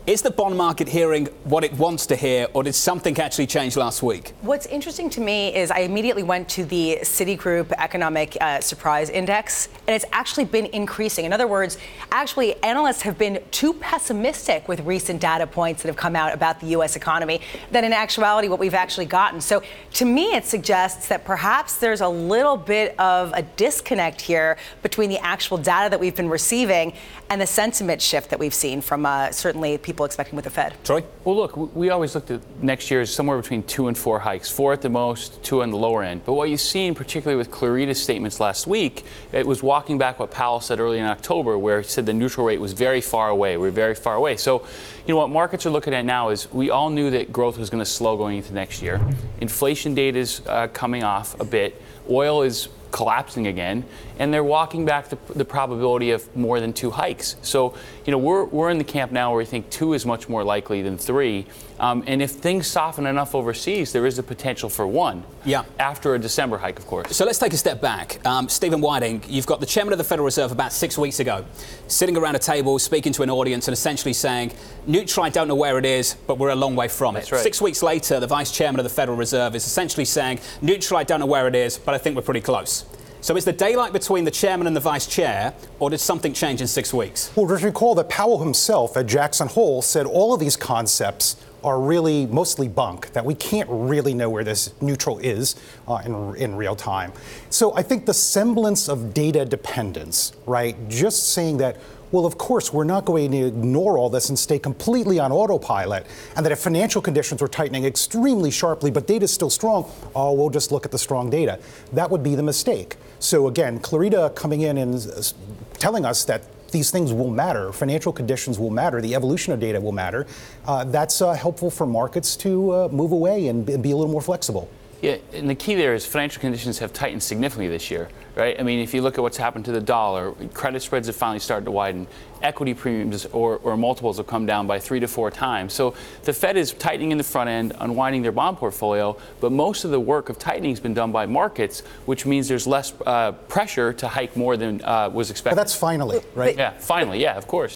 Is the bond market hearing what it wants to hear, or did something actually change last week? What's interesting to me is I immediately went to the Citigroup Economic Surprise Index, and it's actually been increasing. In other words, actually, analysts have been too pessimistic with recent data points that have come out about the U.S. economy than in actuality what we've actually gotten. So to me, it suggests that perhaps there's a little bit of a disconnect here between the actual data that we've been receiving and the sentiment shift that we've seen from certainly people expecting with the Fed. Troy? Well, look, we always looked at next year as somewhere between 2 and 4 hikes, 4 at the most, 2 on the lower end. But what you've seen, particularly with Clarita's statements last week, it was walking back what Powell said early in October, where he said the neutral rate was very far away. We're very far away. So, you know, what markets are looking at now is we all knew that growth was going to slow going into next year. Inflation data is coming off a bit. Oil is collapsing again, and they're walking back the probability of more than 2 hikes. So, you know, we're in the camp now where we think 2 is much more likely than 3. And if things soften enough overseas, there is a potential for 1. Yeah. After a December hike, of course. So let's take a step back. Steve Wieiting, you've got the chairman of the Federal Reserve about 6 weeks ago, sitting around a table, speaking to an audience and essentially saying, neutral, I don't know where it is, but we're a long way from it. That's right. 6 weeks later, the vice chairman of the Federal Reserve is essentially saying, neutral, I don't know where it is, but I think we're pretty close. So is the daylight between the chairman and the vice chair, or did something change in 6 weeks? Well, just recall that Powell himself at Jackson Hole said all of these concepts are really mostly bunk, that we can't really know where this neutral is in real time. So I think the semblance of data dependence, right, just saying that, well, of course, we're not going to ignore all this and stay completely on autopilot, and that if financial conditions were tightening extremely sharply, but data is still strong, oh, we'll just look at the strong data. That would be the mistake. So again, Clarita coming in and telling us that these things will matter, financial conditions will matter, the evolution of data will matter. That's helpful for markets to move away and be a little more flexible. Yeah, and the key there is financial conditions have tightened significantly this year, right? I mean, if you look at what's happened to the dollar, credit spreads have finally started to widen. Equity premiums or multiples have come down by 3 to 4 times. So the Fed is tightening in the front end, unwinding their bond portfolio, but most of the work of tightening has been done by markets, which means there's less pressure to hike more than was expected. But that's finally, right? Yeah, finally, yeah, of course.